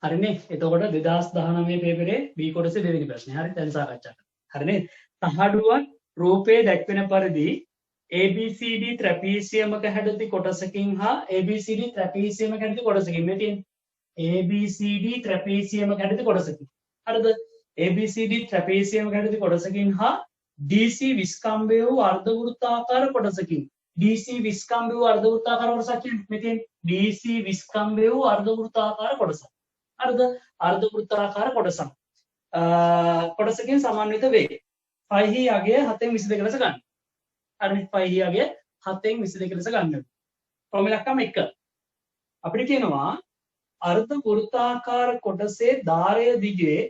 හරිනේ. එතකොට 2019 පේපරේ B කොටසේ දෙවෙනි ප්‍රශ්නේ. හරි. දැන් සාකච්ඡා කරමු. හරිනේ. තහඩුවක් රූපයේ දැක්වෙන පරිදි ABCD ත්‍රැපීසියමක හැඩති කොටසකින් හා ABCD ත්‍රැපීසියමක හැඩති කොටසකින් මේ තියෙන්නේ ABCD ත්‍රැපීසියමක හැඩති කොටසකින්. හරිද? ABCD ත්‍රැපීසියමක හැඩති කොටසකින් හා DC විස්කම්භය වූ අර්ධවෘත්තාකාර කොටසකින්. DC විස්කම්භය වූ අර්ධවෘත්තාකාර කොටසක් කියන්නේ මේ තියෙන්නේ DC විස්කම්භය වූ අර්ධවෘත්තාකාර කොටසක්. හරිද? අර්ධවෘත්තාකාර කොටසක්. කොටසකින් සමන්විත වේ. 5 අගය 7න් 22 ලෙස ගන්න. හරිනේ. 5 අගය 7න් 22 ලෙස ගන්න. ප්‍රමිලක්කම 1. අපිට කියනවා අර්ධවෘත්තාකාර කොටසේ ධාරය දිගේ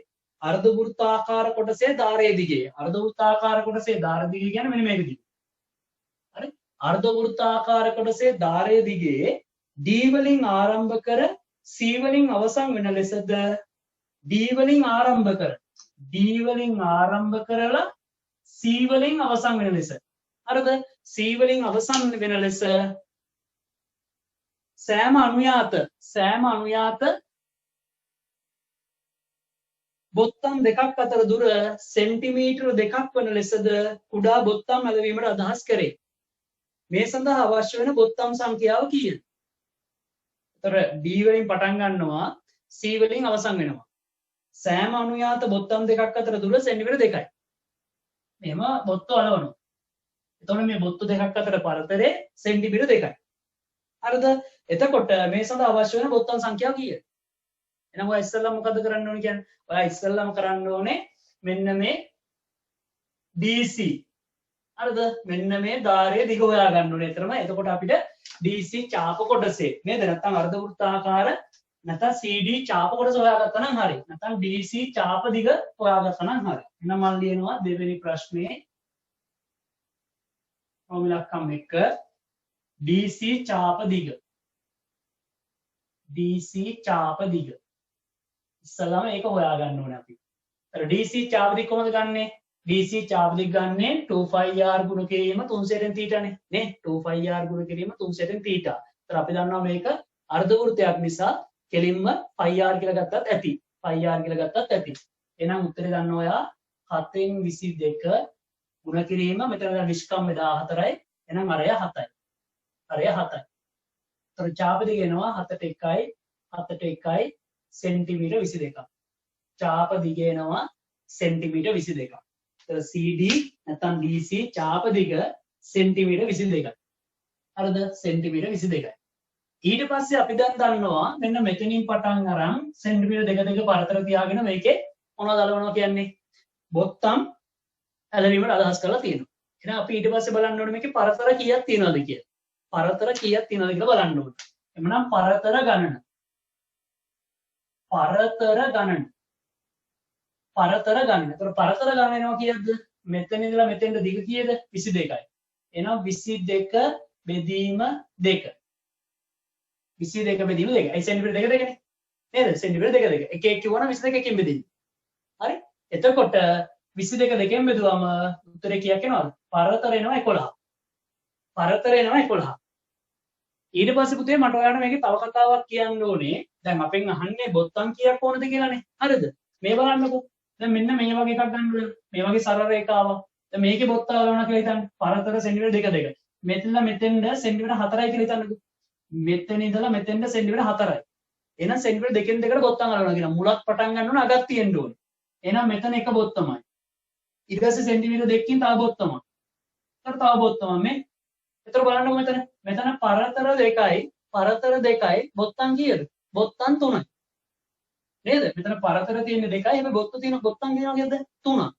අර්ධවෘත්තාකාර කොටසේ ධාරය දිගේ අර්ධවෘත්තාකාර කොටසේ ධාරය දිගේ කියන්නේ මෙන්න මේක දිගේ. හරි? අර්ධවෘත්තාකාර කොටසේ ධාරය දිගේ D වලින් ආරම්භ කර C වලින් අවසන් වෙන ලෙසද D වලින් ආරම්භ කර D වලින් ආරම්භ කරලා C වලින් අවසන් වෙන ලෙස. හරිද? C වලින් අවසන් වෙන ලෙස සෑම අනුයාත බොත්තම් දෙකක් අතර දුර සෙන්ටිමීටර 2ක් වන ලෙසද කුඩා බොත්තම් ඇලවීමට අදහස් කරේ. මේ සඳහා අවශ්‍ය වෙන බොත්තම් සංඛ්‍යාව කීයද? ඒතර D වලින් පටන් ගන්නවා C වලින් අවසන් වෙනවා. සෑම අනුයාත බොත්තම් දෙකක් අතර දුර සෙන්ටිමීටර 2යි. මෙහෙම බොත්තු අලවනවා. එතකොට මේ බොත්තු දෙකක් අතර පරතරය සෙන්ටිමීටර 2යි. හරිද? එතකොට මේ සඳහා අවශ්‍ය වෙන බොත්තම් සංඛ්‍යාව කීයද? එහෙනම් ඔයා ඉස්සෙල්ලා මොකද කරන්න ඕනේ කියන්නේ? ඔයා ඉස්සෙල්ලාම කරන්න ඕනේ මෙන්න මේ DC. හරිද? මෙන්න මේ ධාරය දිග හොයා ගන්න ඕනේ. එතරම් එතකොට අපිට DC චාප කොටසේ නේද? නැත්නම් අර්ධවෘත්තාකාර නැත්නම් CD චාප කොටස හොයාගත්තා නම් හරි. නැත්නම් DC චාප දිග හොයාගත්තා නම් හරි. එහෙනම් මම ලියනවා දෙවෙනි ප්‍රශ්නේ ප්‍රමිලක්කම් 1 DC චාප දිග. DC චාප දිග. ඉස්සලාම ඒක හොයා ගන්න ඕනේ අපි. අර DC චාප දිග කොහොමද ගන්නෙ? DC චාප දිග ගන්නෙ 2πr ගුණ කිරීම 3 θ නේ. 2πr ගුණ කිරීම 3 θ. ඒතර අපි දන්නවා මේක අර්ධවෘත්තයක් නිසා කෙලින්ම πr කියලා ගත්තත් ඇති. πr කියලා ගත්තත් ඇති. එහෙනම් උත්තරේ දන්නවා ඔයා 7න් 22 ගුණ කිරීම මෙතන නිෂ්කම්ම්‍ය 14යි. එහෙනම් අරය 7යි. අරය 7යි. ඒතර චාප දිග එනවා 7ට 1යි සෙන්ටිමීටර් 22ක්. චාප දිග එනවා සෙන්ටිමීටර් 22ක්. ඒතර CD නැත්නම් DC චාප දිග සෙන්ටිමීටර් 22යි. හරිද? සෙන්ටිමීටර් 22යි. ඊට පස්සේ අපි දැන් දන්නවා මෙන්න මෙතනින් පටන් අරන් සෙන්ටිමීටර් 2 පරතර තියාගෙන මේකේ මොනවද අලවනවා කියන්නේ? බොත්තම් ඇලවීමට අදහස් කරලා තියෙනවා. එහෙනම් අපි ඊට පස්සේ බලන්න ඕනේ මේකේ පරතර කීයක් තියෙනවද කියලා. පරතර කීයක් තියෙනවද කියලා බලන්න ඕනේ. එhmenan පරතර ගණන. පරතර ගණන. ඒතර පරතර ගණන එනවා කීයක්ද? මෙතන ඉඳලා මෙතෙන්ට දිග කීයද? 22යි. එහෙනම් 22 බෙදීම 2. 22 බෙදීම 2. ඒ සෙන්ටිමීටර 2 2නේ. නේද? සෙන්ටිමීටර 2 2. එක එක කිව්වනම් 22 එකකින් බෙදෙන්නේ. හරි? එතකොට 22 2කින් බෙදුවම උත්තරේ කීයක් එනවද? පරතර එනවා 11. පරතර එනවා 11. ඊට පස්සේ පුතේ මට ඔයාලට මේකේ තව කතාවක් කියන්න ඕනේ. දැන් අපෙන් අහන්නේ බොත්තම් කීයක් ඕනද කියලානේ. හරිද? මේ බලන්නකෝ. දැන් මෙන්න මේ වගේ එකක් ගන්න ඕනේ. මේ වගේ සරල රේඛාවක්. දැන් මේකේ බොත්තම් ගලවනවා කියලා හිතන්න. පරතර සෙන්ටිමීටර 2 2. මෙතන මෙතෙන්ද සෙන්ටිමීටර 4යි කියලා හිතන්නකෝ. මෙතන ඉඳලා මෙතෙන්ද සෙන්ටිමීටර 4යි. එහෙනම් සෙන්ටිමීටර 2කින් 2කට බොත්තම් ගලවනවා කියනවා. මුලක් පටන් ගන්න ඕන අගක් තියෙන්න ඕනේ. එහෙනම් මෙතන එක බොත්තමයි. ඊට පස්සේ සෙන්ටිමීටර 2කින් තව බොත්තමක්. ඊට තව බොත්තමක් මේ. ඒතර බලන්නකෝ මෙතන පරතර 2යි බොත්තම් කීයද? බොත්තම් 3යි. නේද? මෙතන පරතර තියෙන්නේ 2යි හැබැයි බොත්තු තියෙන බොත්තම් කියනවා කියද්ද 3ක්.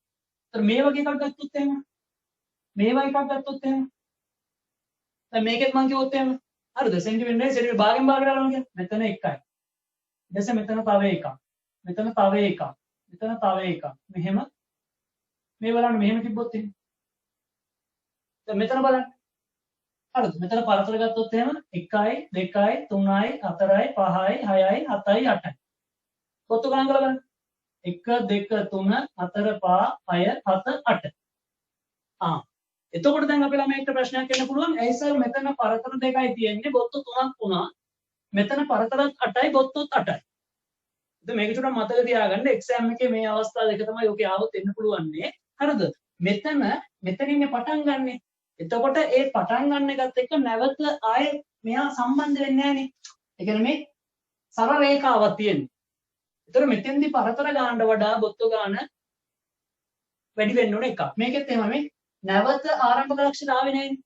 ඒතර මේ වගේ එකක් ගත්තොත් එහෙම මේවා එකක් ගත්තොත් එහෙම දැන් මේකෙත් මම කිව්වොත් එහෙම හරිද? සෙන්ටිමීටර භාගෙන් භාගයට අරගෙන කියන්න. මෙතන 1යි. ඊට පස්සේ මෙතන තව එකක්. මෙතන තව එකක්. මෙතන තව එකක්. මෙහෙම මේ බලන්න මෙහෙම තිබ්බොත් එහෙම. දැන් මෙතන බලන්න. හරිද? මෙතන පරතර ගත්තොත් එහෙම 1යි 2යි 3යි 4යි 5යි 6යි 7යි 8යි. කොත්තු ගණන් කරලා බලන්න. 1 2 3 4 5 6 7 8. එතකොට දැන් අපි ළමයින්ට ප්‍රශ්නයක් එන්න පුළුවන්. ඇයි සර් මෙතන පරතර 2යි තියෙන්නේ බොත්තු 3ක් වුණා. මෙතන පරතරත් 8යි බොත්තුත් 8යි. ඉතින් මේක චුට්ටක් මතක තියාගන්න එක්සෑම් එකේ මේ අවස්ථා දෙක තමයි ඔකේ ආවොත් එන්න පුළුවන්නේ. හරිද? මෙතනින් පටන් ගන්නෙ. එතකොට ඒ පටන් ගන්න එකත් එක්ක නැවත ආයේ මෙයා සම්බන්ධ වෙන්නේ නැහනේ. ඒ කියන්නේ මේ සරල රේඛාවක් තියෙන්නේ. ඒතර මෙතෙන්දි පරතර ගානට වඩා බොත්තු ගාන වැඩි වෙන්න ඕන එකක්. මේකෙත් එහෙම මේ නැවත ආරම්භක ලක්ෂණ ආවේ නැහැනේ.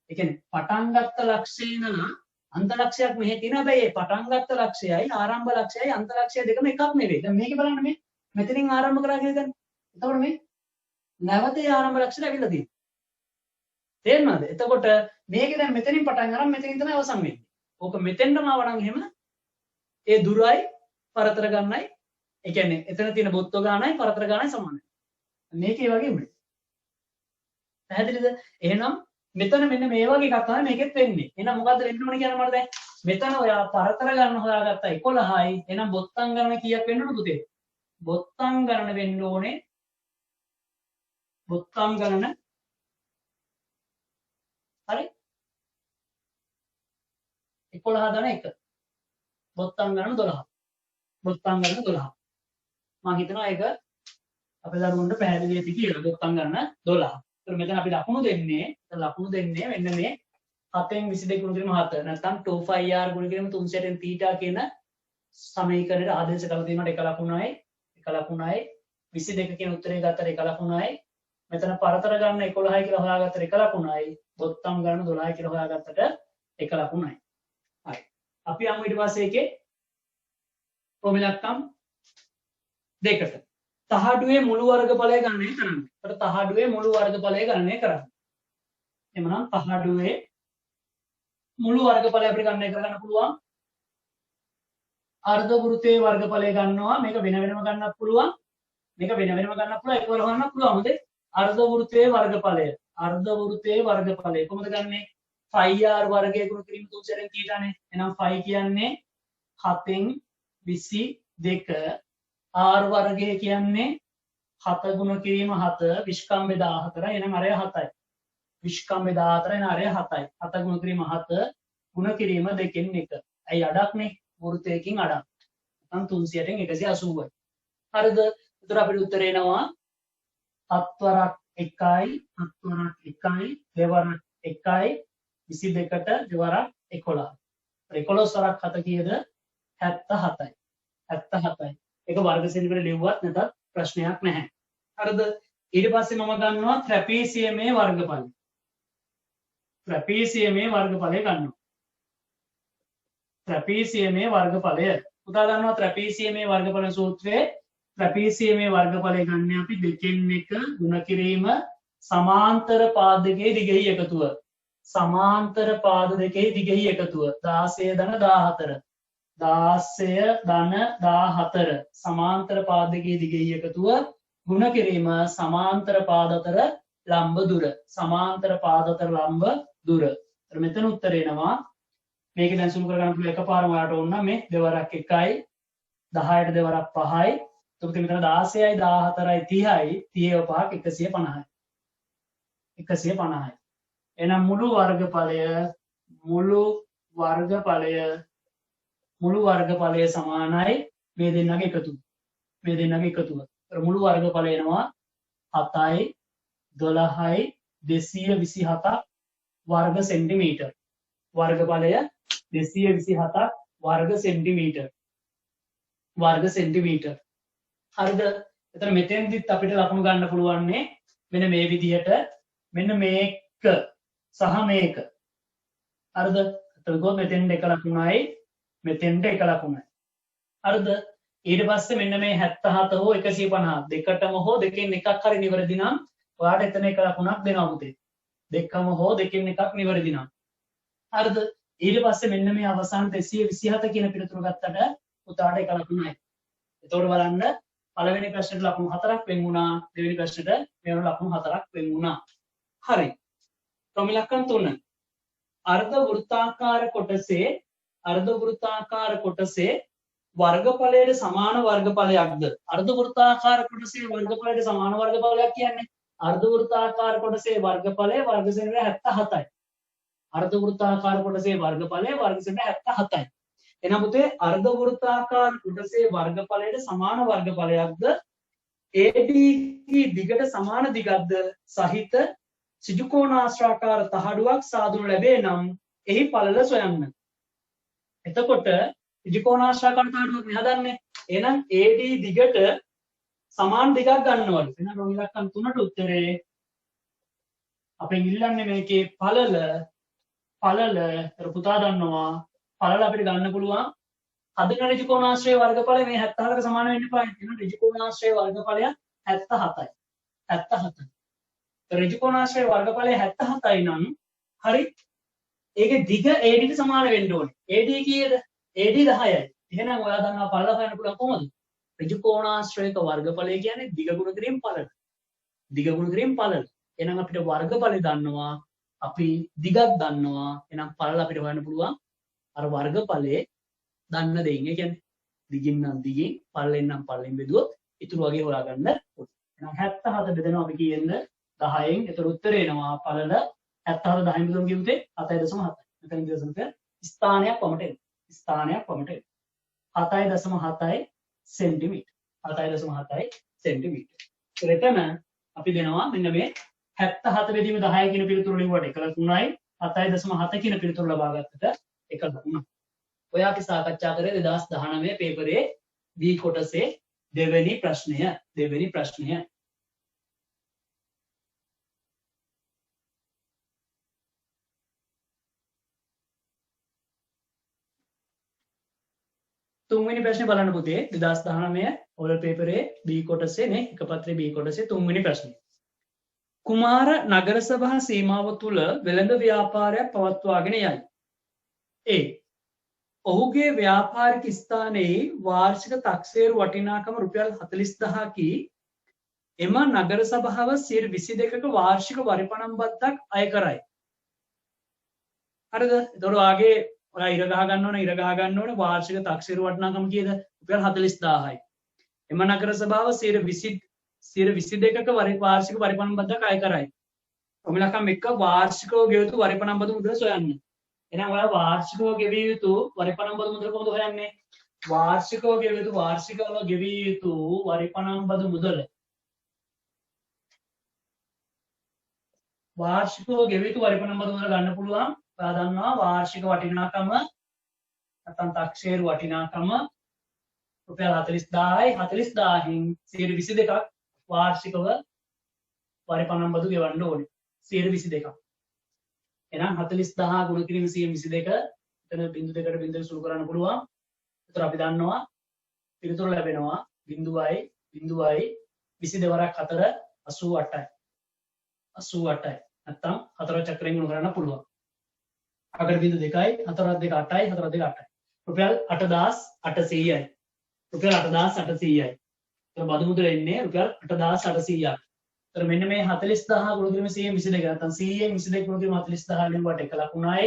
ඒ කියන්නේ පටන් ගත්ත ලක්ෂය ඉඳලා අන්ත ලක්ෂයක් මෙහෙ තියෙන හැබැයි ඒ පටන් ගත්ත ලක්ෂයයි ආරම්භ ලක්ෂයයි අන්ත ලක්ෂය දෙකම එකක් නෙවෙයි. දැන් මේක බලන්න මේ මෙතනින් ආරම්භ කරා කියලා දැන්. එතකොට මේ නැවත ඒ ආරම්භ ලක්ෂණ ඇවිල්ලා තියෙනවා. තේරෙනවද? එතකොට මේක දැන් මෙතනින් පටන් අරන් මෙතනින් තමයි අවසන් වෙන්නේ. ඕක මෙතෙන්ටම ආවනම් එහෙම ඒ දුරයි පරතර ගන්නයි ඒ කියන්නේ එතන තියෙන බොත්තු ගානයි පරතර ගානයි සමානයි. මේකේ වගේමයි. පැහැදිලිද? එහෙනම් මෙතන මෙන්න මේ වගේ එකක් තමයි මේකෙත් වෙන්නේ. එහෙනම් මොකද්ද වෙන්න ඕනේ කියන මට දැන් මෙතන ඔයා පරතර ගන්න හොයාගත්තා 11යි. එහෙනම් බොත්තම් ගණන කීයක් වෙන්න ඕනද පුතේ? බොත්තම් ගණන වෙන්න ඕනේ. බොත්තම් ගණන හරි 11 දන 1 බොත්තම් ගණන 12 බොත්තම් ගණන 12 මම හිතනවා ඒක අපේ දරුවන්ට පැහැදිලි වෙති කියලා බොත්තම් ගණන 12. ඒතර මෙතන අපි ලකුණු දෙන්නේ මෙන්න මේ 7න් 22 ගුණ කිරීම 7 නැත්නම් 2πr ගුණ කිරීම 3 θ කියන සමීකරණයට ආදේශ කළ දීමට 1 ලකුණයි 22 කියන උත්තරේ ගත්තට 1 ලකුණයි මෙතන පරතර ගන්න 11යි කියලා හොයාගත්තට 1 ලකුණයි බොත්තම් ගන්න 12යි කියලා හොයාගත්තට 1 ලකුණයි. හරි. අපි යමු ඊට පස්සේ එකේ ප්‍රොමිලක්කම් දෙකට. තහඩුවේ මුළු වර්ගඵලය ගණනය කරන්න. ඒකට තහඩුවේ මුළු වර්ගඵලය ගණනය කරන්න. එමනම් තහඩුවේ මුළු වර්ගඵලය අපිට ගණනය කරගන්න පුළුවන්. අර්ධ වෘත්තයේ වර්ගඵලය ගන්නවා. මේක වෙන වෙනම ගන්නත් පුළුවන්. එකවර ගන්නත් පුළුවන්. මොකද අර්ධ වෘත්තයේ වර්ගඵලය කොහොමද ගන්නෙ? πr වර්ගය ගුණ කිරීම 3 θ නේ. එහෙනම් π කියන්නේ 7න් 22 r වර්ගය කියන්නේ 7 ගුණ කිරීම 7 විස්කම්බ 14. එහෙනම් අරය 7යි. විස්කම්බ 14 එන අරය 7යි. 7 ගුණ කිරීම 7 ගුණ කිරීම 2න් 1. ඇයි අඩක්නේ? වෘත්තයකින් අඩක්. නැත්නම් 300න් 180යි. හරිද? එතකොට අපිට උත්තර එනවා 7 වරක් 1යි 7 වරක් 1යි දෙවරක් 1යි 22ට දෙවරක් 11. 11 වරක් 7 කීයද? 77යි. 77යි. ඒක වර්ග සෙන්ටිමීටර ලිව්වත් නැතත් ප්‍රශ්නයක් නැහැ. හරිද? ඊට පස්සේ මම ගන්නවා ට්‍රැපීසියමේ වර්ගඵලය. ට්‍රැපීසියමේ වර්ගඵලය ගන්නවා. ට්‍රැපීසියමේ වර්ගඵලය. පුතා දන්නවා ට්‍රැපීසියමේ වර්ගඵල සූත්‍රයේ ට්‍රැපීසියමේ වර්ගඵලය ගන්න අපි 2න් 1 ගුණ කිරීම සමාන්තර පාද දෙකේ දිගෙහි එකතුව. සමාන්තර පාද දෙකේ දිගෙහි එකතුව 16 ධන 14. 16 ධන 14 සමාන්තර පාද දෙකේ දිගෙහි එකතුව ගුණ කිරීම සමාන්තර පාද අතර ලම්බ දුර. සමාන්තර පාද අතර ලම්බ දුර. එතන මෙතන උත්තරේ එනවා මේක දැන් සුළු කරගන්න පුළුවන් එකපාරම ඔයාලට ඕන නම් මේ දෙවරක් 1යි 10ට දෙවරක් 5යි එතකොට මෙතන 16යි 14යි 30යි 30 5ක් 150යි 150යි. එහෙනම් මුළු වර්ගඵලය සමානයි මේ දෙන්නගේ එකතුව. මුළු වර්ගඵලය එනවා 7යි 12යි 227ක් වර්ග සෙන්ටිමීටර්. වර්ගඵලය 227ක් වර්ග සෙන්ටිමීටර්. හරිද? එතන මෙතෙන්දිත් අපිට ලකුණු ගන්න පුළුවන්නේ මෙන්න මේ විදිහට මෙන්න මේක සහ මේක. හරිද? එතකොට මෙතෙන්ට 1 ලකුණයි මෙතෙන්ට 1 ලකුණයි. හරිද? ඊට පස්සේ මෙන්න මේ 77 හෝ 150 දෙකටම හෝ දෙකෙන් එකක් හරි නිවැරදි නම් ඔයාලට එතන 1 ලකුණක් දෙනවා පුතේ. දෙකම හෝ දෙකෙන් එකක් නිවැරදි නම්. හරිද? ඊට පස්සේ මෙන්න මේ අවසාන 227 කියන පිළිතුර ගත්තට පුතාට 1 ලකුණයි. එතකොට බලන්න පළවෙනි ප්‍රශ්නෙට ලකුණු 4ක් වෙන් වුණා. දෙවෙනි ප්‍රශ්නෙට මෙවන ලකුණු 4ක් වෙන් වුණා. හරි. ප්‍රමිලක්කම් 3. අර්ධ වෘත්තාකාර කොටසේ වර්ගඵලයට සමාන වර්ගඵලයක්ද? අර්ධ වෘත්තාකාර කොටසේ වර්ගඵලයට සමාන වර්ගඵලයක් කියන්නේ අර්ධ වෘත්තාකාර කොටසේ වර්ගඵලය වර්ග සෙන්ටිමීටර 77යි. අර්ධ වෘත්තාකාර කොටසේ වර්ගඵලය වර්ග සෙන්ටිමීටර 77යි. එහෙනම් පුතේ අර්ධ වෘත්තාකාර කොටසේ වර්ගඵලයට සමාන වර්ගඵලයක්ද AD දිගට සමාන දිගක්ද සහිත සිජුකෝණාශ්‍රාකාර තහඩුවක් සාදුණු ලැබේ නම් එහි පළල සොයන්න. එතකොට සිජුකෝණාශ්‍රාකාර තහඩුවක් නේ හදන්නේ. එහෙනම් AD දිගට සමාන දිගක් ගන්නවලු. එහෙනම් ඔය ඉලක්කම් තුනට උත්තරේ අපෙන් ඉල්ලන්නේ මේකේ පළල පුතා දන්නවා පළල අපිට ගන්න පුළුවන් හදන ඍජුකෝණාශ්‍රය වර්ගඵලය මේ 74කට සමාන වෙන්න පායි. එහෙනම් ඍජුකෝණාශ්‍රය වර්ගඵලය 77යි. 77. ඍජුකෝණාශ්‍රය වර්ගඵලය 77යි නම් හරි ඒකේ දිග AD ට සමාන වෙන්න ඕනේ. AD කීයද? AD 10යි. එහෙනම් ඔයා දන්නවා පළල හොයන්න පුළුවන් කොහොමද? ඍජුකෝණාශ්‍රයක වර්ගඵලය කියන්නේ දිග ගුණ කිරීම පළල. දිග ගුණ කිරීම පළල. එහෙනම් අපිට වර්ගඵලය දන්නවා අපි දිගක් දන්නවා එහෙනම් පළල අපිට හොයන්න පුළුවන් අර වර්ගඵලයේ දන්න දෙයින්. ඒ කියන්නේ දිගින් නම් දිගින් පළලෙන් නම් පළලෙන් බෙදුවොත් ඉතුරු වගේ හොයාගන්න පුළුවන්. එහෙනම් 77 බෙදෙනවා අපි කියන්නේ 10න්. ඒතර උත්තරේ එනවා පළල 77 10න් බෙදුවම කියුතේ 7.7. මෙතන ඉඳලා ස්ථානයක් වමට එනවා. ස්ථානයක් වමට එනවා. 7.7 සෙන්ටිමීටර්. 7.7 සෙන්ටිමීටර්. එතන අපි දෙනවා මෙන්න මේ 77 බෙදීම 10 කියන පිළිතුර ලිව්වට 1.3යි 7.7 කියන පිළිතුර ලබා ගත්තට 1.3. ඔය අපි සාකච්ඡා කරේ 2019 පේපරේ B කොටසේ දෙවෙනි ප්‍රශ්නය. තුන්වෙනි ප්‍රශ්නේ බලන්න පුතේ 2019 ඕරල් පේපරේ B කොටසේ නේ එක පත්‍රයේ B කොටසේ තුන්වෙනි ප්‍රශ්නේ. කුමාර නගර සභා සීමාව තුළ වෙළඳ ව්‍යාපාරයක් පවත්වාගෙන යයි. ඒ ඔහුගේ ව්‍යාපාරික ස්ථානයේ වාර්ෂික තක්සේරු වටිනාකම රුපියල් 40000කි. එම නගර සභාව 22ක වාර්ෂික වරිපණම් බද්දක් අය කරයි. හරිද? එතකොට වාගේ ඔයා ඉර ගහ ගන්න ඕනේ වාර්ෂික තක්සේරු වටිනාකම කීයද? රුපියල් 40000යි. එම නගර සභාව 22ක වාර්ෂික වරිපණම් බද්දක් අය කරයි. ඔමලකම් එක වාර්ෂිකව ගෙවිය යුතු වරිපණම් බදු මුදල සොයන්න. එහෙනම් ඔයා වාර්ෂිකව ගෙවිය යුතු වරිපණම් බදු මුදල කොහොමද හොයන්නේ? වාර්ෂිකව ගෙවිය යුතු වරිපණම් බදු මුදල. වාර්ෂිකව ගෙවිය යුතු වරිපණම් බදු මුදල ගන්න පුළුවන්. ඔයා දන්නවා වාර්ෂික වටිනාකම නැත්නම් තක්සේරු වටිනාකම රුපියල් 40000යි. 40000න් 22ක් වාර්ෂිකව වරිපණම් බදු ගෙවන්න ඕනේ. 22ක්. එහෙනම් 40000 ගුණ කිරීම 122 එතන බිංදු දෙකට බිංදුව සුළු කරන්න පුළුවන්. ඒතර අපි දන්නවා පිළිතුර ලැබෙනවා 0.22 වරක් 4 88යි. 88යි. නැත්තම් 4 චක්‍රයෙන් ගුණ කරන්න පුළුවන්. අගට බිංදු 2යි 4 2 8යි 4 2 8යි. රුපියල් 8800යි. රුපියල් 8800යි. ඒතර බදු මුදල එන්නේ රුපියල් 8800ක්. तर මෙන්න මේ 40000 ගුණ කිරීම 122 නැත්නම් 122 ගුණ කිරීම 40000 ලිව්වට 1 ලකුණයි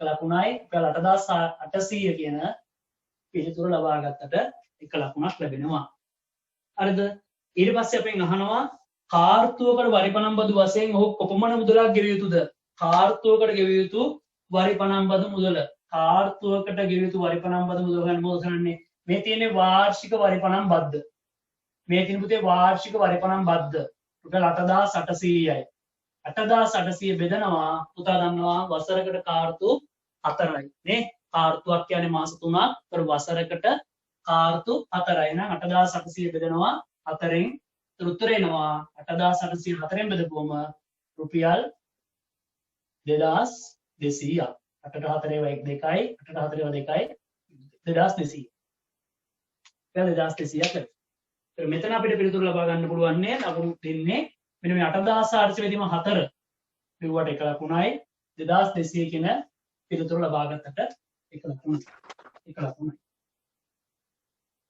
රුපියල් 8800 කියන පිළිතුර ලබා ගත්තට 1 ලකුණක් ලැබෙනවා. හරිද? ඊට පස්සේ අපෙන් අහනවා කාර්තුවකට වරිපණම් බදු වශයෙන් ඔහු කොපමණ මුදලක් ගෙවිය යුතුද? කාර්තුවකට ගෙවිය යුතු වරිපණම් බදු මුදල. කාර්තුවකට ගෙවිය යුතු වරිපණම් බදු මුදල ගන්න මොකද කරන්නේ? මේ තියෙන්නේ වාර්ෂික වරිපණම් බද්ද. මේ තියෙන පුතේ වාර්ෂික වරිපණම් බද්ද. රුපියල් 8800යි. 8800 බෙදනවා පුතා දන්නවා වසරකට කාර්තු 4යි නේ. කාර්තුවක් කියන්නේ මාස 3ක්. ඒතර වසරකට කාර්තු 4යි. එහෙනම් 8800 බෙදනවා 4ෙන්. ඒතර උත්තරේ එනවා 8800 4ෙන් බෙදපුවම රුපියල් 2200ක්. 8ට 4 ඒවා 1 2යි 8ට 4 ඒවා 2යි 2200. 2200ක්. මෙතන අපිට පිළිතුරු ලබා ගන්න පුළුවන් නේ ලකුණු දෙන්නේ මෙන්න මේ 8800 වෙදීම 4 ලිව්වට 1 ලකුණයි 2200 කියන පිළිතුරු ලබා ගත්තට 1 ලකුණයි.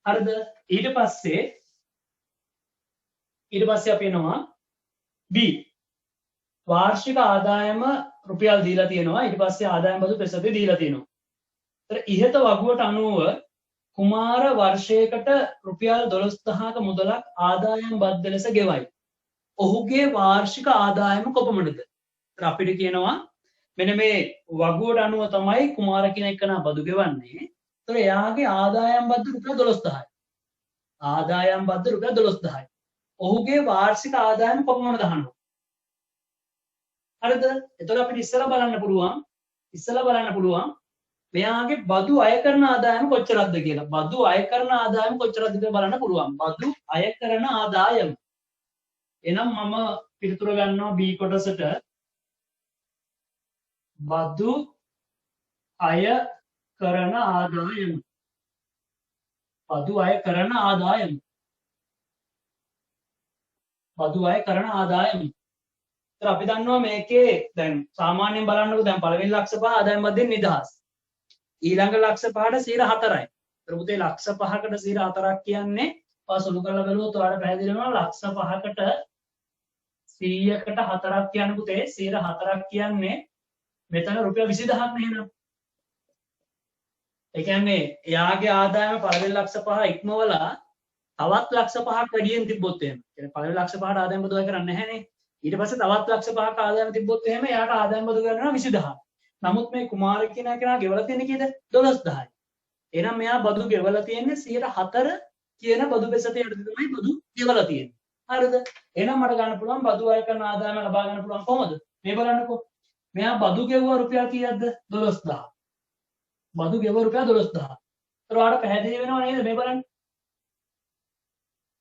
හරිද? ඊට පස්සේ අපි එනවා B වාර්ෂික ආදායම රුපියල් දීලා තියෙනවා. ඊට පස්සේ ආදායම් බදු ප්‍රතිශතය දීලා තියෙනවා. ඒතර ඉහත වගුවට අනුව කුමාර වර්ෂයකට රුපියල් 12000ක මුදලක් ආදායම් බද්ද ලෙස ගෙවයි. ඔහුගේ වාර්ෂික ආදායම කොපමණද? ඒතර අපිට කියනවා මෙන්න මේ වගුවට අනුව තමයි කුමාර කියන එකනා බදු ගෙවන්නේ. ඒතර එයාගේ ආදායම් බද්ද රුපියල් 12000යි. ආදායම් බද්ද රුපියල් 12000යි. ඔහුගේ වාර්ෂික ආදායම කොපමණද අහනවා. හරිද? ඒතර අපිට ඉස්සලා බලන්න පුළුවන් මෙයාගේ බදු අය කරන ආදායම කොච්චරක්ද කියලා. බදු අය කරන ආදායම කොච්චරක්ද කියලා බලන්න පුළුවන්. බදු අය කරන ආදායම. එහෙනම් මම පිළිතුර ගන්නවා B කොටසට. බදු අය කරන ආදායම. බදු අය කරන ආදායම. බදු අය කරන ආදායම. ඒතර අපි දන්නවා මේකේ දැන් සාමාන්‍යයෙන් බලන්නකො දැන් පළවෙනි ලක්ෂ 5 ආදායම් බද්දෙන් නිදහස්. ඊළඟ ලක්ෂ 5ට 4%යි. ඒතර පුතේ ලක්ෂ 5කට 4% කියන්නේ පාසලු කරලා බලුවොත් ඔයාලට පැහැදිලි වෙනවා ලක්ෂ 5කට 100කට 4ක් කියන්නේ පුතේ 4% කියන්නේ මෙතන රුපියල් 20000ක් නේ. ඒ කියන්නේ එයාගේ ආදායම පළවෙනි ලක්ෂ 5 ඉක්මවලා තවත් ලක්ෂ 5ක් වැඩියෙන් තිබ්බොත් එහෙම. කියන්නේ පළවෙනි ලක්ෂ 5ට ආදායම් බදු අය කරන්නේ නැහැනේ. ඊට පස්සේ තවත් ලක්ෂ 5ක ආදායම තිබ්බොත් එහෙම එයාට ආදායම් බදු ගන්නවා 20000. නමුත් මේ කුමාර කියන කෙනා ගෙවලා තියෙන්නේ කීයද? 12000යි. එහෙනම් මෙයා බදු ගෙවලා තියෙන්නේ 104 කියන බදු බෙසට යටතේ තමයි බදු ගෙවලා තියෙන්නේ. හරිද? එහෙනම් මට ගන්න පුළුවන් බදු අය කරන ආදායම ලබා ගන්න පුළුවන් කොහොමද? මේ බලන්නකෝ. මෙයා බදු ගෙවුවා රුපියල් කීයක්ද? 12000. බදු ගෙවුවා රුපියල් 12000. ඒතර ඔයාලට පැහැදිලි වෙනව නේද මේ බලන්න?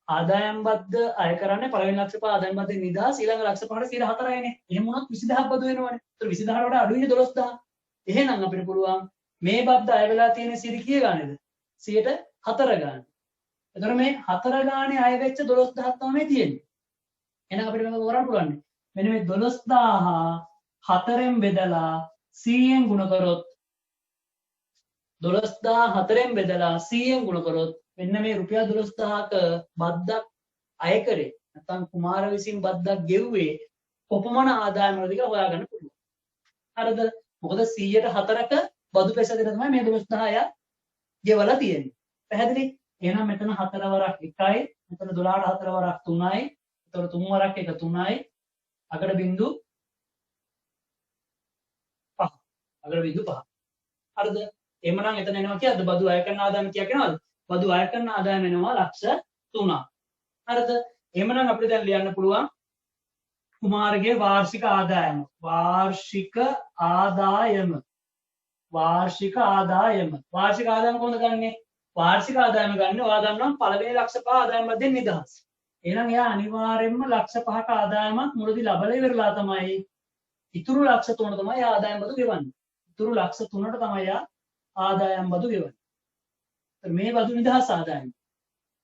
ආදායම් බද්ද අය කරන්නේ පළවෙනි ලක්ෂ 5 ආදායම් බද්දෙන් නිදහස් ඊළඟ ලක්ෂ 5ට 4%යිනේ. එහෙම වුණොත් 20000ක් බදු වෙනවනේ. ඒතර 20000ට වඩා අඩුයිනේ 12000. එහෙනම් අපිට පුළුවන් මේ බද්ද අය වෙලා තියෙන 100 කීය ගානේද? 104 ගාන. එතකොට මේ 4 ගානේ අය වෙච්ච 12000ක් තමයි තියෙන්නේ. එහෙනම් අපිට මේක කරන්න පුළුවන්. මෙන්න මේ 12000 4ෙන් බෙදලා 100ෙන් ගුණ කරොත් 12000 4ෙන් බෙදලා 100ෙන් ගුණ කරොත් මෙන්න මේ රුපියල් 12000ක බද්දක් අය කරේ නැත්නම් කුමාර විසින් බද්දක් ගෙව්වේ කොපමණ ආදායම වලද කියලා හොයාගන්න පුළුවන්. හරිද? මොකද 100ට 4ක බදු පෙසදෙන තමයි මේ 12000 ගෙවලා තියෙන්නේ. පැහැදිලි? එහෙනම් මෙතන 4 වරක් 1යි, මෙතන 12ට 4 වරක් 3යි. එතකොට 3 වරක් 1 3යි. අගට බිංදු 5. අගට බිංදු 5. හරිද? එහෙමනම් එතන එනවා කියද්ද බදු අය කරන ආදායම කියක් එනවද? බදු අය කරන ආදායම එනවා ලක්ෂ 3ක්. හරිද? එහෙමනම් අපිට දැන් ලියන්න පුළුවන් කුමාරගේ වාර්ෂික ආදායම. වාර්ෂික ආදායම. වාර්ෂික ආදායම. වාර්ෂික ආදායම කොහොමද ගන්නෙ? වාර්ෂික ආදායම ගන්න ඔයා දන්නවා පළවෙනි ලක්ෂ 5 ආදායම බද්දෙන් නිදහස්. එහෙනම් එයා අනිවාර්යයෙන්ම ලක්ෂ 5ක ආදායමක් මුලදී ලබලා ඉවරලා තමයි ඉතුරු ලක්ෂ 3 තමයි ආදායම් බදු ගෙවන්නේ. ඉතුරු ලක්ෂ 3ට තමයි එයා ආදායම් බදු ගෙවන්නේ. මේ බදු නිදහස් ආදායම.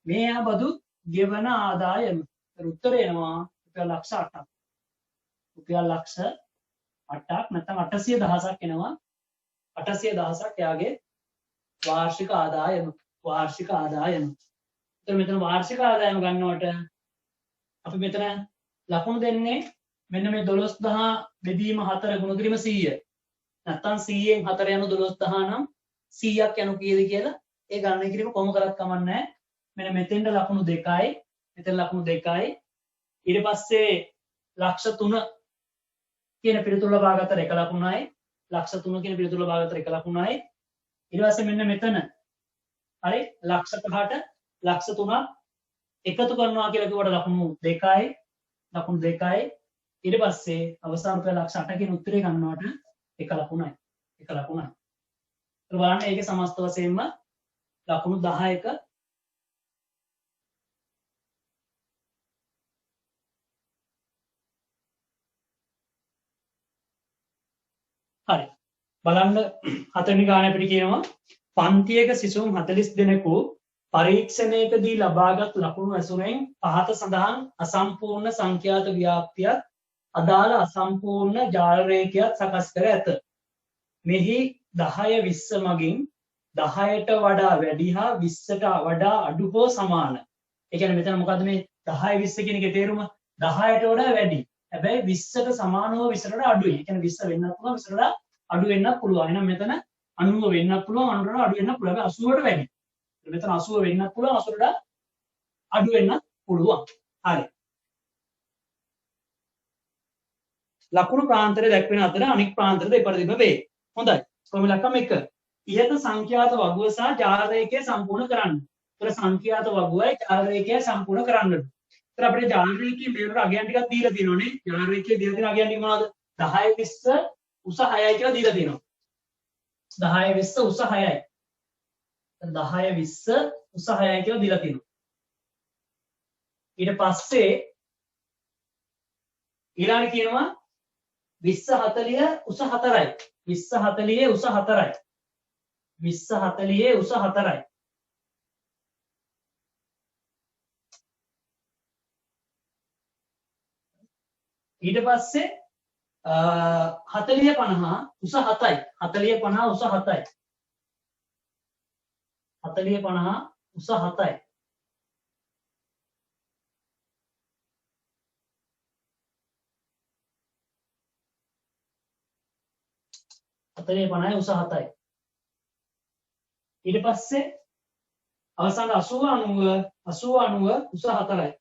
මේ යා බදු ගෙවන ආදායම. උත්තරය එනවා රුපියල් ලක්ෂ 8ක්. රුපියල් ලක්ෂ 8ක් නැත්නම් 800,000ක් එනවා. 800,000ක් එයාගේ වාර්ෂික ආදායම. වාර්ෂික ආදායම. එතකොට මෙතන වාර්ෂික ආදායම ගන්නවට අපි මෙතන ලකුණු දෙන්නේ මෙන්න මේ 12000 බෙදීම 4 ගුණ කිරීම 100. නැත්නම් 100ෙන් 4 යනු 12000 නම් 100ක් යනු කීයද කියලා ඒ ගණනය කිරීම කොහොම කරත් කමක් නැහැ. මෙන්න මෙතෙන්ට ලකුණු 2යි, මෙතන ලකුණු 2යි. ඊට පස්සේ ලක්ෂ 3 කියන පිළිතුර ලබා ගත්තට 1 ලකුණයි, ලක්ෂ 3 කියන පිළිතුර ලබා ගත්තට 1 ලකුණයි. ඊට පස්සේ මෙන්න මෙතන හරි ලක්ෂ 5ට ලක්ෂ 3ක් එකතු කරනවා කියලා කිව්වට ලකුණු 2යි, ලකුණු 2යි. ඊට පස්සේ අවසාන රුපියල් ලක්ෂ 8 කියන උත්තරේ ගන්නවට 1 ලකුණයි. 1 ලකුණයි. ඒත් බලන්න ඒකේ සමස්ත වශයෙන්ම ලකුණු 10ක හරි. බලන්න හතරවෙනි ගාන අපිට කියනවා පන්තියක සිසුන් 40 දෙනෙකු පරීක්ෂණයකදී ලබාගත් ලකුණු ඇසුරෙන් පහත සඳහන් අසම්පූර්ණ සංඛ්‍යාත ව්‍යාප්තියක් අදාළ අසම්පූර්ණ ජාල රේඛයක් සකස් කර ඇත. මෙහි 10 20 මගින් 10ට වඩා වැඩි හා 20ට වඩා අඩු හෝ සමාන. ඒ කියන්නේ මෙතන මොකද්ද මේ 10 20 කියන එකේ තේරුම? 10ට වඩා වැඩි. හැබැයි 20ට සමානව 20ට වඩා අඩුයි. ඒ කියන්නේ 20 වෙන්නත් පුළුවන් 20ට වඩා අඩු වෙන්නත් පුළුවන්. එහෙනම් මෙතන 90 වෙන්නත් පුළුවන් 90ට වඩා අඩු වෙන්නත් පුළුවන්. හැබැයි 80ට වැඩි. මෙතන 80 වෙන්නත් පුළුවන් 80ට වඩා අඩු වෙන්නත් පුළුවන්. හරි. ලකුණු ප්‍රාන්තරය දැක්වෙන අතර අනෙක් ප්‍රාන්තර දෙපරිදිම වේ. හොඳයි. ප්‍රමිලක්කම් 1. ඉහත සංඛ්‍යාත වගුව සහ ජාල රේඛය සම්පූර්ණ කරන්න. ඒතර සංඛ්‍යාත වගුවයි ජාල රේඛයයි සම්පූර්ණ කරන්න. ඒතර අපිට ජාල රේඛයේ මෙතන අගයන් ටිකක් දීලා තියෙනවානේ. ජාල රේඛයේ දීලා තියෙන අගයන් ටික මොනවද? 10 20 උස 6යි කියලා දීලා තියෙනවා. 10 20 උස 6යි. 10 20 උස 6යි කියලා දීලා තියෙනවා. ඊට පස්සේ ඊළඟ කියනවා 20 40 උස 4යි. 20 40 උස 4යි. 20 40 උස 4යි. ඊට පස්සේ 40 50 උස 7යි. 40 50 උස 7යි. 40 50 උස 7යි. හතරේ 50යි උස 7යි. ඊට පස්සේ අවසාන 80 90 80 90 උස 4යි.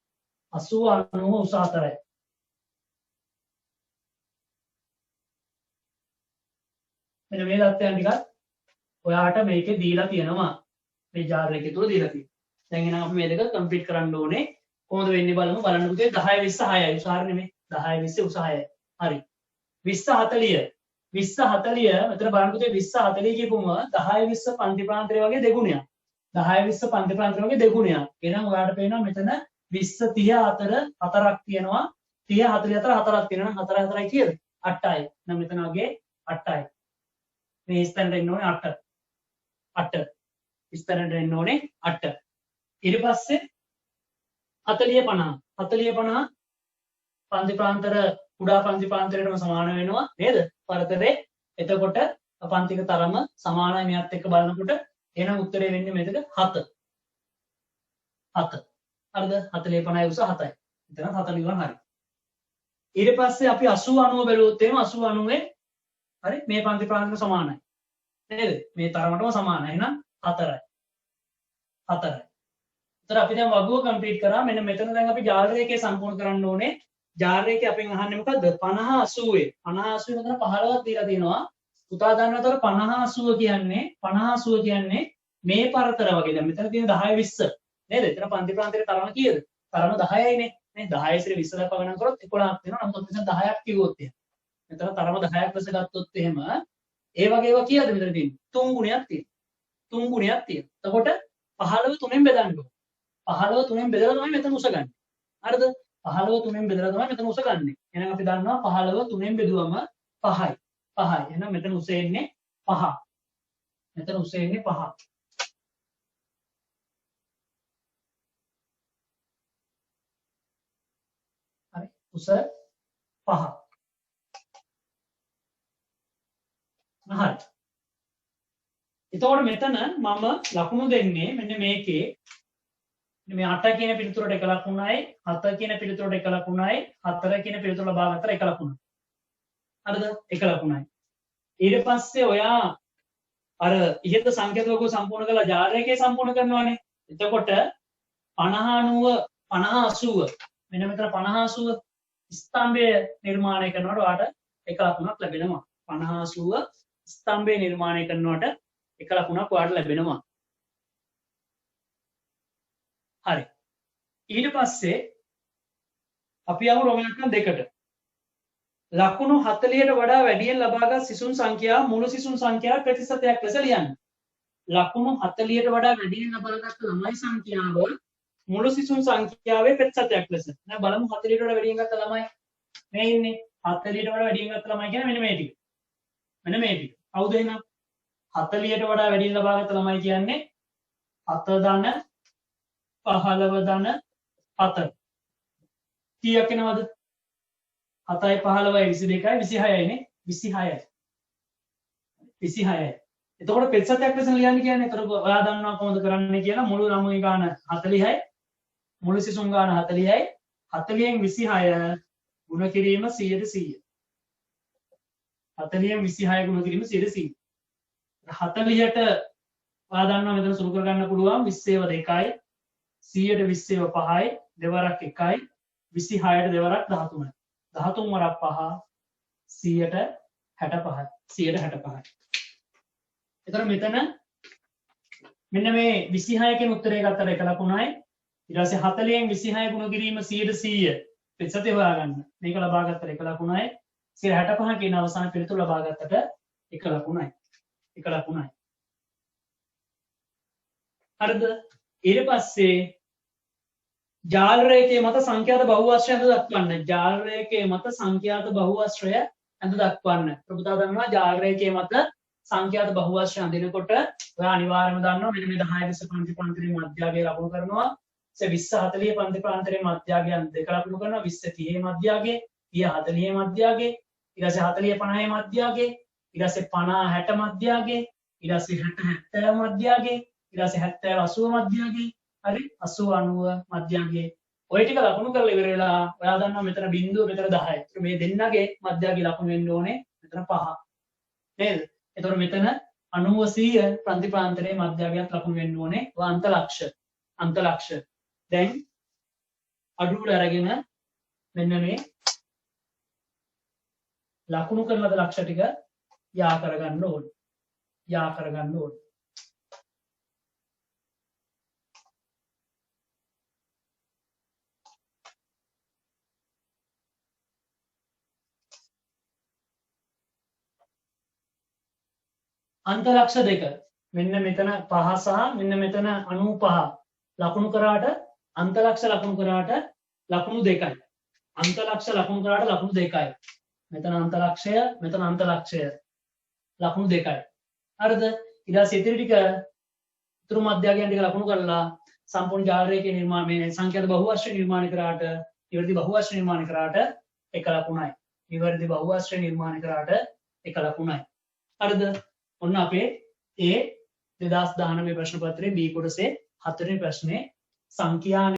80 90 උස 4යි. මෙන්න මේ தත්ත්වයන් ටිකක් ඔයාට මේකේ දීලා තියෙනවා. මේ ජාර එකේ තුල දීලා තියෙනවා. දැන් එහෙනම් අපි මේ දෙක කම්ප්ලීට් කරන්න ඕනේ. කොහොමද වෙන්නේ බලමු. බලන්න පුතේ 10 20 6යි. උසාර නෙමෙයි. 10 20 උස 6යි. හරි. 20 40 මෙතන බලන්න පුතේ 20 40 කියපුවම 10 20 පන්ති ප්‍රාන්තරය වගේ දෙගුණයක්. 10 20 පන්ති ප්‍රාන්තරය වගේ දෙගුණයක්. එහෙනම් ඔයාලට පේනවා මෙතන 20 30 අතර හතරක් තියෙනවා. 30 40 අතර හතරක් තියෙනවා. නම් 4 4යි කීයද? 8යි. නම් මෙතන වගේ 8යි. මේ ස්තැනට එන්න ඕනේ 8. 8. ස්තැනට එන්න ඕනේ 8. ඊට පස්සේ 40 50 40 50 පන්ති ප්‍රාන්තර කුඩා පන්ති ප්‍රාන්තරයටම සමාන වෙනවා නේද? පරතරේ. එතකොට පන්තික තරම සමානයි මෙයත් එක්ක බලනකොට එහෙනම් උත්තරේ වෙන්නේ මෙතන 7. 7. හරිද? 40 50 උස 7යි. එතන 7 නිවන් හරි. ඊට පස්සේ අපි 80 90 බැලුවොත් එහෙම 80 90 හරි මේ පන්ති ප්‍රාන්තර සමානයි. නේද? මේ තරමටම සමානයි. එහෙනම් 4යි. 4යි. ඒතර අපි දැන් වගුව කම්ප්ලීට් කරා. මෙන්න මෙතන දැන් අපි ජාල රේඛය සම්පූර්ණ කරන්න ඕනේ. ජාල රේඛය අපෙන් අහන්නේ මොකද්ද? 50 80. 50 80 මෙතන 15ක් දීලා තිනවා. පුතා දන්නවතර 50 80 කියන්නේ 50 80 කියන්නේ මේ පරතර වගේ. දැන් මෙතන තියෙන 10 20 නේද? එතන පන්ති ප්‍රාන්තරයේ තරම කීයද? තරම 10යිනේ. නේ 10 ඉතින් 20 දක්වා ගණන් කරොත් 11ක් වෙනවා. නමුත් මෙතන 10ක් කිව්වොත් එහෙම. මෙතන තරම 10ක් ලෙස ගත්තොත් එහෙම ඒ වගේ ඒවා කීයද මෙතන තියෙන්නේ? 3 ගුණයක් තියෙනවා. 3 ගුණයක් තියෙනවා. එතකොට 15 3ෙන් බෙදන්න ඕන. 15 3ෙන් බෙදලා තමයි මෙතන උස ගන්න. හරිද? 15 3ෙන් බෙදලා තමයි මෙතන උස ගන්නෙ. එහෙනම් අපි දන්නවා 15 3ෙන් බෙදුවම 5යි. 5යි. එහෙනම් මෙතන උස එන්නේ 5. මෙතන උස එන්නේ 5. හරි. උස 5. හරි. එතකොට මෙතන මම ලකුණු දෙන්නේ මෙන්න මේකේ මේ 8 කියන පිළිතුරට එක ලකුණයි 7 කියන පිළිතුරට එක ලකුණයි 4 කියන පිළිතුර ලබා ගන්නතර එක ලකුණයි. හරිද? එක ලකුණයි. ඊට පස්සේ ඔයා අර ඉහත සංකේත වගුව සම්පූර්ණ කරලා ජාල රේඛය සම්පූර්ණ කරනවානේ. එතකොට 50 90 50 80 මෙන්න මෙතන 50 80 ස්තම්භය නිර්මාණය කරනකොට ඔයාට එක ලකුණක් ලැබෙනවා. 50 80 ස්තම්භය නිර්මාණය කරනකොට එක ලකුණක් ඔයාට ලැබෙනවා. හරි. ඊට පස්සේ අපි යමු රෝම ලක්ෂණ දෙකට. ලකුණු 40ට වඩා වැඩියෙන් ලබාගත් සිසුන් සංඛ්‍යාව මුළු සිසුන් සංඛ්‍යාව ප්‍රතිශතයක් ලෙස ලියන්න. ලකුණු 40ට වඩා වැඩියෙන් ලබාගත් ළමයි සංඛ්‍යාව මුළු සිසුන් සංඛ්‍යාවේ ප්‍රතිශතයක් ලෙස. දැන් බලමු 40ට වඩා වැඩියෙන් ගත්ත ළමයි මේ ඉන්නේ. 40ට වඩා වැඩියෙන් ගත්ත ළමයි කියන්නේ මෙන්න මේ ටික. මෙන්න මේ ටික. කවුද එහෙනම්? 40ට වඩා වැඩියෙන් ලබාගත් ළමයි කියන්නේ 7 ධන 15 ධන 7. කීයක් එනවද? 7යි 15යි 22යි 26යි නේ. 26යි. 26යි. එතකොට ප්‍රතිශතයක් ලෙස ලියන්න කියන්නේ ඒතර ඔයා දන්නවා කොහොමද කරන්නේ කියලා. මුළු ළමයි ගාන 40යි. මුළු සිසුන් ගාන 40යි. 40න් 26 ගුණ කිරීම 100%. 40න් 26 ගුණ කිරීම 100%. 40ට ඔයා දන්නවා මෙතන සුළු කරගන්න පුළුවන් 20 2යි 100ට 20 5යි දෙවරක් 1යි 26ට දෙවරක් 13යි 13 වරක් 5 100ට 65යි 165යි එතකොට මෙතන මෙන්න මේ 26 කියන උත්තරය ගත්තට 1 ලකුණයි. ඊට පස්සේ 40න් 26 ගුණ කිරීම 100% ප්‍රතිශතය හොයාගන්න. මේක ලබා ගත්තට 1 ලකුණයි. 65 කියන අවසාන පිළිතුර ලබා ගත්තට 1 ලකුණයි. 1 ලකුණයි. හරිද? ඊට පස්සේ ජාල රේඛයේ මත සංඛ්‍යාත බහුවශ්‍රය ඇඳ දක්වන්න. ජාල රේඛයේ මත සංඛ්‍යාත බහුවශ්‍රය ඇඳ දක්වන්න. ප්‍රබුතා දන්නවා ජාල රේඛයේ මත සංඛ්‍යාත බහුවශ්‍රය අඳිනකොට ඔයා අනිවාර්යයෙන්ම දන්නවා මෙන්න මේ 10 20 පන්ති ප්‍රාන්තරයේ මධ්‍යගය ලකුණු කරනවා. 20 40 පන්ති ප්‍රාන්තරයේ මධ්‍යගයන් දෙක ලකුණු කරනවා. 20 30 මධ්‍යගය, 30 40 මධ්‍යගය, ඊට පස්සේ 40 50 මධ්‍යගය, ඊට පස්සේ 50 60 මධ්‍යගය, ඊට පස්සේ 60 70 මධ්‍යගය, ඊට පස්සේ 70 80 මධ්‍යගය, හරි 80 90 මධ්‍යගය. ඔය ටික ලකුණු කරලා ඉවර වෙලා ඔයා දන්නවා මෙතන බිංදුව මෙතන 10. ඒත් මේ දෙන්නගේ මධ්‍යගය ලකුණු වෙන්න ඕනේ මෙතන 5. නේද? එතකොට මෙතන 90 100 ප්‍රන්ති ප්‍රාන්තරයේ මධ්‍යගයක් ලකුණු වෙන්න ඕනේ. ඔය අන්ත ලක්ෂ. දැන් අඩුවට අරගෙන මෙන්න මේ ලකුණු කරන ලද ලක්ෂ ටික යා කරගන්න ඕනේ. අන්ත ලක්ෂ දෙක මෙන්න මෙතන 5 සහ මෙන්න මෙතන 95 ලකුණු කරාට අන්ත ලක්ෂ ලකුණු කරාට ලකුණු දෙකයි. අන්ත ලක්ෂ ලකුණු කරාට ලකුණු දෙකයි. මෙතන අන්ත ලක්ෂය මෙතන අන්ත ලක්ෂය ලකුණු දෙකයි. හරිද? ඊට පස්සේ ඉතිරි ටික ඉතුරු මධ්‍යගයන් ටික ලකුණු කරලා සම්පූර්ණ ජාල රේඛය නිර්මාණය මේ සංඛ්‍යාත බහුවශ්‍රය නිර්මාණය කරාට නිවැරදි බහුවශ්‍රය නිර්මාණය කරාට 1 ලකුණයි. නිවැරදි බහුවශ්‍රය නිර්මාණය කරාට 1 ලකුණයි. හරිද? ඔන්න අපේ ඒ 2019 ප්‍රශ්න පත්‍රයේ B කොටසේ 4 වෙනි ප්‍රශ්නේ සංඛ්‍යා